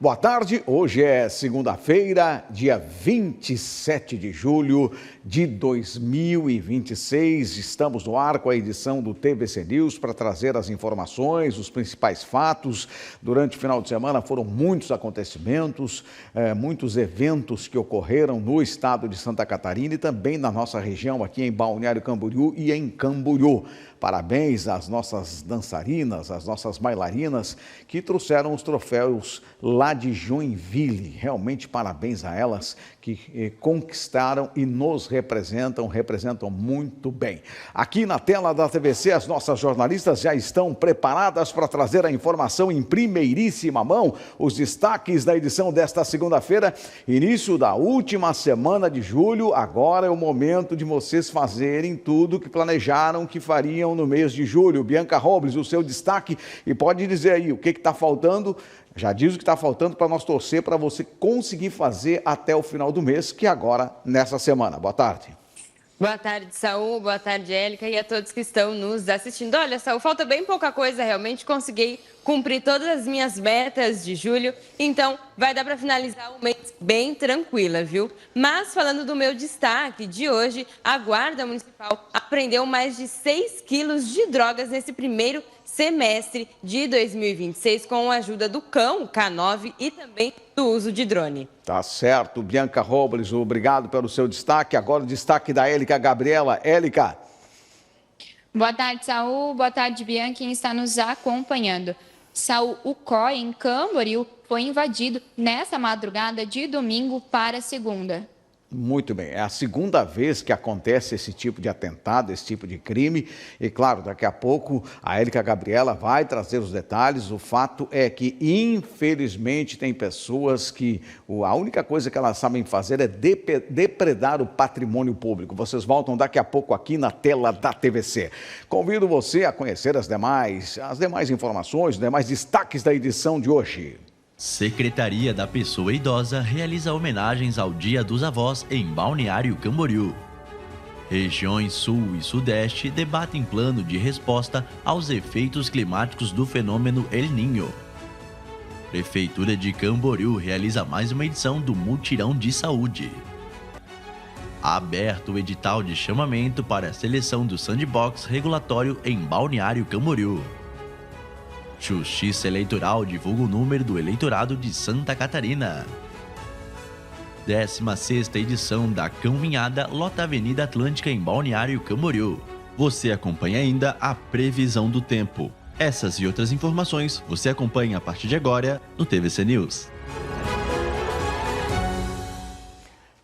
Boa tarde, hoje é segunda-feira, dia 27 de julho de 2026. Estamos no ar com a edição do TVC News para trazer as informações, os principais fatos. Durante o final de semana foram muitos acontecimentos, muitos eventos que ocorreram no estado de Santa Catarina e também na nossa região, aqui em Balneário Camboriú e em Camboriú. Parabéns às nossas dançarinas, às nossas bailarinas que trouxeram os troféus lá de Joinville. Realmente parabéns a elas que conquistaram e nos representam muito bem. Aqui na tela da TVC, as nossas jornalistas já estão preparadas para trazer a informação em primeiríssima mão, os destaques da edição desta segunda-feira, início da última semana de julho. Agora é o momento de vocês fazerem tudo que planejaram que fariam no mês de julho. Bianca Robles, o seu destaque, e pode dizer aí o que está faltando. Já diz o que está faltando para nós torcer para você conseguir fazer até o final do mês, que é agora, nessa semana. Boa tarde. Boa tarde, Saul. Boa tarde, Élica, e a todos que estão nos assistindo. Olha, Saul, falta bem pouca coisa, realmente. Consegui cumprir todas as minhas metas de julho, então vai dar para finalizar o mês bem tranquila, viu? Mas falando do meu destaque de hoje, a Guarda Municipal apreendeu mais de 6 quilos de drogas nesse primeiro semestre de 2026, com a ajuda do cão, o K9, e também do uso de drone. Tá certo, Bianca Robles, obrigado pelo seu destaque. Agora o destaque da Élica Gabriela. Élica. Boa tarde, Saul. Boa tarde, Bianca, quem está nos acompanhando. Saul, o COI em Camboriú foi invadido nessa madrugada de domingo para segunda. Muito bem, é a segunda vez que acontece esse tipo de atentado, esse tipo de crime. E claro, daqui a pouco a Élica Gabriela vai trazer os detalhes. O fato é que, infelizmente, tem pessoas que a única coisa que elas sabem fazer é depredar o patrimônio público. Vocês voltam daqui a pouco aqui na tela da TVC. Convido você a conhecer as demais informações, os demais destaques da edição de hoje. Secretaria da Pessoa Idosa realiza homenagens ao Dia dos Avós em Balneário Camboriú. Regiões Sul e Sudeste debatem plano de resposta aos efeitos climáticos do fenômeno El Niño. Prefeitura de Camboriú realiza mais uma edição do Mutirão de Saúde. Aberto o edital de chamamento para a seleção do Sandbox regulatório em Balneário Camboriú. Justiça Eleitoral divulga o número do eleitorado de Santa Catarina. 16ª edição da Caminhada lota a Avenida Atlântica em Balneário Camboriú. Você acompanha ainda a previsão do tempo. Essas e outras informações você acompanha a partir de agora no TVC News.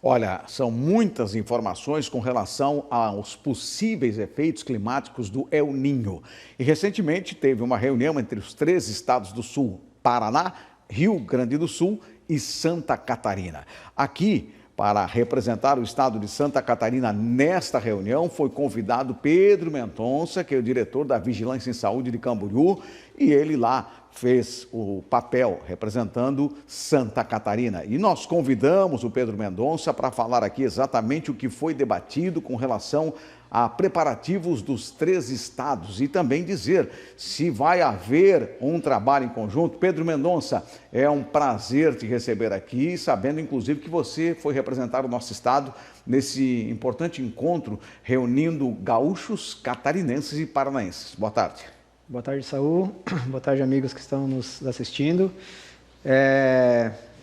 Olha, são muitas informações com relação aos possíveis efeitos climáticos do El Niño. E recentemente teve uma reunião entre os 3 estados do Sul, Paraná, Rio Grande do Sul e Santa Catarina. Aqui, para representar o estado de Santa Catarina nesta reunião, foi convidado Pedro Mendonça, que é o diretor da Vigilância em Saúde de Camboriú, e ele lá fez o papel representando Santa Catarina. E nós convidamos o Pedro Mendonça para falar aqui exatamente o que foi debatido com relação a preparativos dos 3 estados e também dizer se vai haver um trabalho em conjunto. Pedro Mendonça, é um prazer te receber aqui, sabendo inclusive que você foi representar o nosso estado nesse importante encontro reunindo gaúchos, catarinenses e paranaenses. Boa tarde. Boa tarde, Saul. Boa tarde, amigos que estão nos assistindo.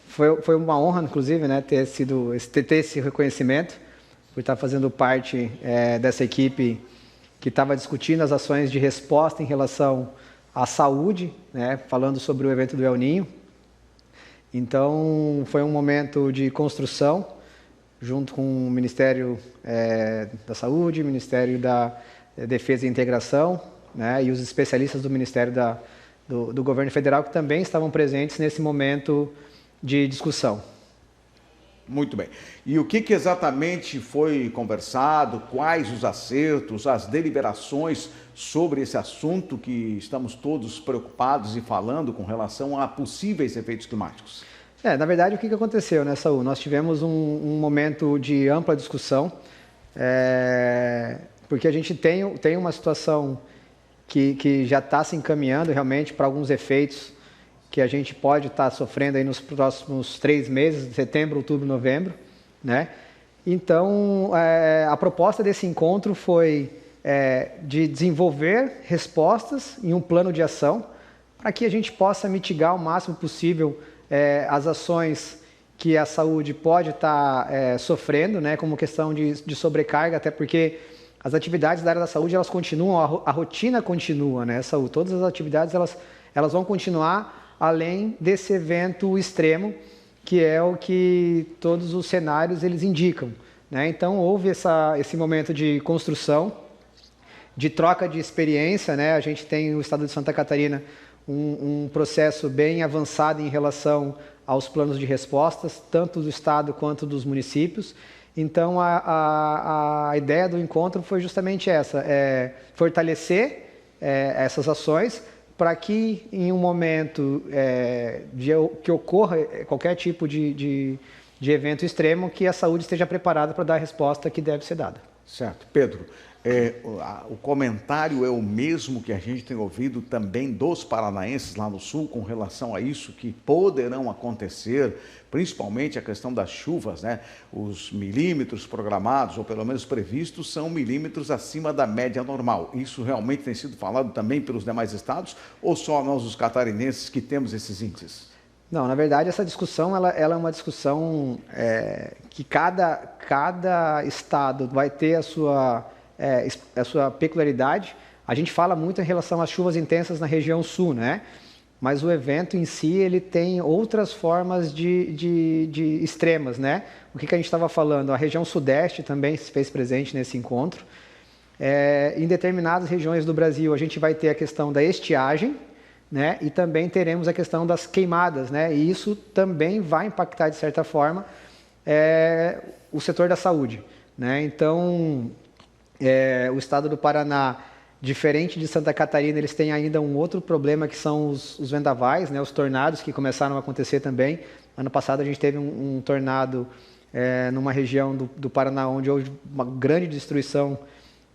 Foi uma honra, inclusive, né, ter esse reconhecimento, por estar fazendo parte dessa equipe que estava discutindo as ações de resposta em relação à saúde, né, falando sobre o evento do El Niño. Então, foi um momento de construção, junto com o Ministério da Saúde, Ministério da Defesa e Integração, né, e os especialistas do Ministério do Governo Federal, que também estavam presentes nesse momento de discussão. Muito bem. E o que exatamente foi conversado? Quais os acertos, as deliberações sobre esse assunto que estamos todos preocupados e falando com relação a possíveis efeitos climáticos? Na verdade, o que aconteceu, né, Saul? Nós tivemos um momento de ampla discussão, porque a gente tem uma situação que já está se encaminhando realmente para alguns efeitos que a gente pode estar sofrendo aí nos próximos 3 meses, setembro, outubro, novembro, né? Então, a proposta desse encontro foi de desenvolver respostas em um plano de ação para que a gente possa mitigar o máximo possível as ações que a saúde pode estar sofrendo, né, como questão de sobrecarga, até porque as atividades da área da saúde, elas continuam, a rotina continua, né, saúde, todas as atividades, elas vão continuar além desse evento extremo, que é o que todos os cenários eles indicam, né? Então, houve esse momento de construção, de troca de experiência, né? A gente tem no estado de Santa Catarina um processo bem avançado em relação aos planos de respostas, tanto do estado quanto dos municípios. Então, a ideia do encontro foi justamente essa, fortalecer essas ações para que em um momento que ocorra qualquer tipo de evento extremo, que a saúde esteja preparada para dar a resposta que deve ser dada. Certo. Pedro, o comentário é o mesmo que a gente tem ouvido também dos paranaenses lá no sul com relação a isso que poderão acontecer, principalmente a questão das chuvas, né? Os milímetros programados, ou pelo menos previstos, são milímetros acima da média normal. Isso realmente tem sido falado também pelos demais estados, ou só nós, os catarinenses, que temos esses índices? Não, na verdade, essa discussão ela é uma discussão que cada estado vai ter a sua peculiaridade. A gente fala muito em relação às chuvas intensas na região sul, né? Mas o evento em si, ele tem outras formas de extremas, né? O que a gente estava falando? A região sudeste também se fez presente nesse encontro. Em determinadas regiões do Brasil, a gente vai ter a questão da estiagem, né? E também teremos a questão das queimadas, né? E isso também vai impactar, de certa forma, o setor da saúde, né? Então, o estado do Paraná, diferente de Santa Catarina, eles têm ainda um outro problema, que são os vendavais, né? Os tornados que começaram a acontecer também. Ano passado a gente teve um tornado numa região do Paraná, onde houve uma grande destruição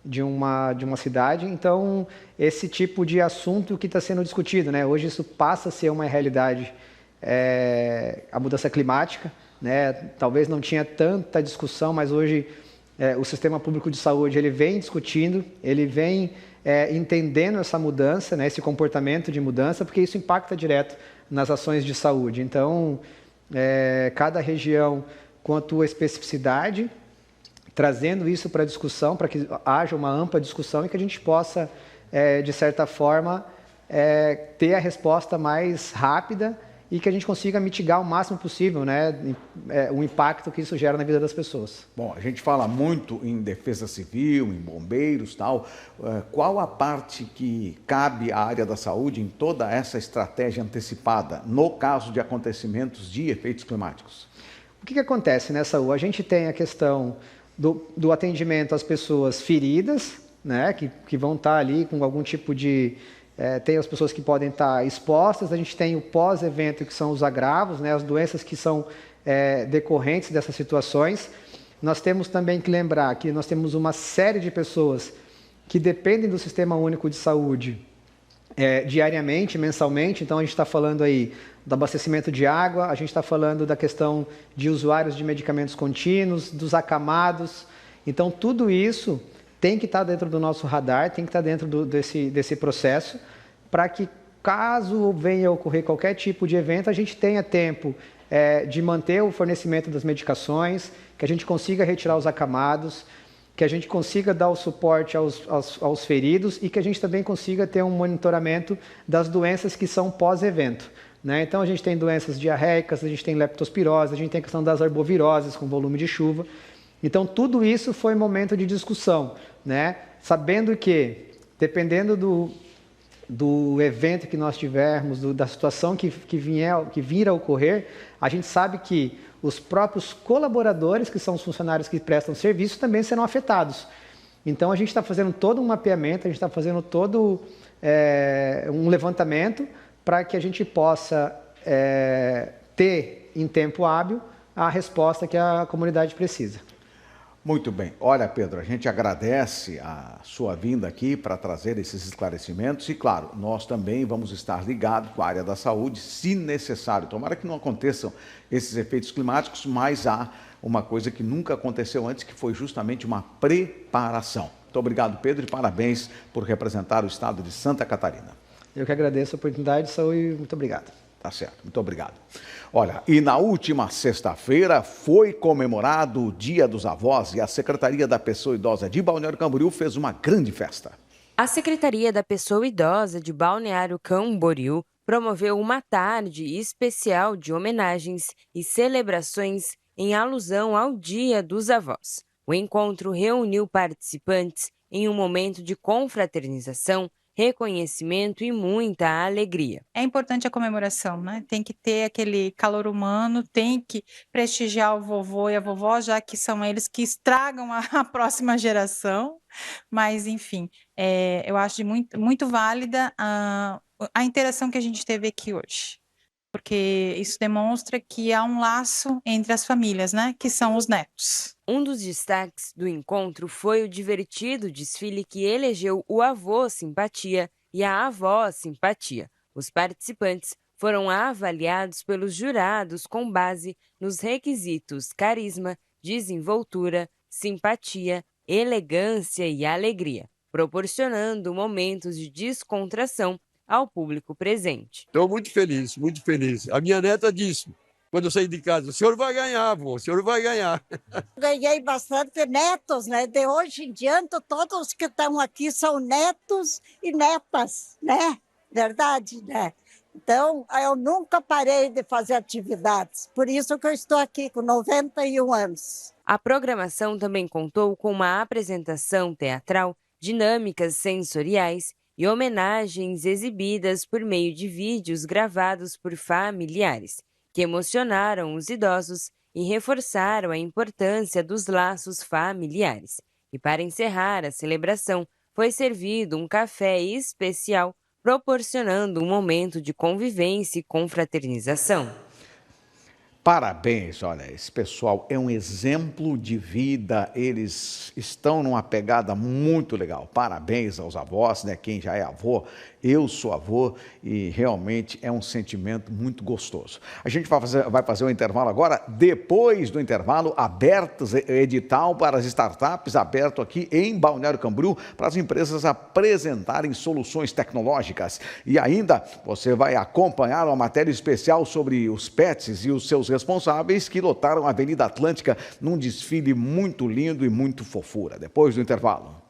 de uma cidade. Então, esse tipo de assunto que está sendo discutido, né? Hoje isso passa a ser uma realidade, a mudança climática, né? Talvez não tinha tanta discussão, mas hoje o sistema público de saúde ele vem discutindo, ele vem entendendo essa mudança, né? Esse comportamento de mudança, porque isso impacta direto nas ações de saúde. Então, cada região com a sua especificidade, trazendo isso para a discussão, para que haja uma ampla discussão e que a gente possa, de certa forma, ter a resposta mais rápida e que a gente consiga mitigar o máximo possível, né, o impacto que isso gera na vida das pessoas. Bom, a gente fala muito em defesa civil, em bombeiros, tal. Qual a parte que cabe à área da saúde em toda essa estratégia antecipada, no caso de acontecimentos de efeitos climáticos? O que acontece nessa saúde? A gente tem a questão do atendimento às pessoas feridas, né, que vão estar ali com algum tipo de... tem as pessoas que podem estar expostas, a gente tem o pós-evento, que são os agravos, né, as doenças que são decorrentes dessas situações. Nós temos também que lembrar que nós temos uma série de pessoas que dependem do Sistema Único de Saúde diariamente, mensalmente. Então, a gente está falando aí do abastecimento de água, a gente está falando da questão de usuários de medicamentos contínuos, dos acamados. Então, tudo isso tem que estar dentro do nosso radar, tem que estar dentro desse processo, para que, caso venha a ocorrer qualquer tipo de evento, a gente tenha tempo de manter o fornecimento das medicações, que a gente consiga retirar os acamados, que a gente consiga dar o suporte aos feridos e que a gente também consiga ter um monitoramento das doenças que são pós-evento, né? Então, a gente tem doenças diarreicas, a gente tem leptospirose, a gente tem a questão das arboviroses com volume de chuva. Então, tudo isso foi momento de discussão, né? Sabendo que, dependendo do evento que nós tivermos, da situação que vir a ocorrer, a gente sabe que os próprios colaboradores, que são os funcionários que prestam serviço, também serão afetados. Então, a gente está fazendo todo um mapeamento, a gente está fazendo todo um levantamento para que a gente possa ter, em tempo hábil, a resposta que a comunidade precisa. Muito bem. Olha, Pedro, a gente agradece a sua vinda aqui para trazer esses esclarecimentos e, claro, nós também vamos estar ligados com a área da saúde, se necessário. Tomara que não aconteçam esses efeitos climáticos, mas há uma coisa que nunca aconteceu antes, que foi justamente uma preparação. Muito obrigado, Pedro, e parabéns por representar o estado de Santa Catarina. Eu que agradeço a oportunidade, Saúl, e muito obrigado. Tá certo, muito obrigado. Olha, e na última sexta-feira foi comemorado o Dia dos Avós e a Secretaria da Pessoa Idosa de Balneário Camboriú fez uma grande festa. A Secretaria da Pessoa Idosa de Balneário Camboriú promoveu uma tarde especial de homenagens e celebrações em alusão ao Dia dos Avós. O encontro reuniu participantes em um momento de confraternização, reconhecimento e muita alegria. É importante a comemoração, né? Tem que ter aquele calor humano, tem que prestigiar o vovô e a vovó, já que são eles que estragam a próxima geração. Mas, enfim, eu acho muito válida a interação que a gente teve aqui hoje. Porque isso demonstra que há um laço entre as famílias, né? Que são os netos. Um dos destaques do encontro foi o divertido desfile que elegeu o avô simpatia e a avó simpatia. Os participantes foram avaliados pelos jurados com base nos requisitos carisma, desenvoltura, simpatia, elegância e alegria, proporcionando momentos de descontração ao público presente. Estou muito feliz, muito feliz. A minha neta disse, quando eu saí de casa, o senhor vai ganhar, avô, o senhor vai ganhar. Ganhei bastante netos, né? De hoje em diante, todos que estão aqui são netos e netas, né? Verdade, né? Então, eu nunca parei de fazer atividades. Por isso que eu estou aqui com 91 anos. A programação também contou com uma apresentação teatral, dinâmicas sensoriais e homenagens exibidas por meio de vídeos gravados por familiares, que emocionaram os idosos e reforçaram a importância dos laços familiares. E para encerrar a celebração, foi servido um café especial, proporcionando um momento de convivência e confraternização. Parabéns, olha, esse pessoal é um exemplo de vida, eles estão numa pegada muito legal. Parabéns aos avós, né? Quem já é avô, eu sou avô e realmente é um sentimento muito gostoso. A gente vai fazer um intervalo agora, depois do intervalo, abertos, edital para as startups, aberto aqui em Balneário Camboriú, para as empresas apresentarem soluções tecnológicas. E ainda você vai acompanhar uma matéria especial sobre os pets e os seus responsáveis que lotaram a Avenida Atlântica num desfile muito lindo e muito fofura. Depois do intervalo.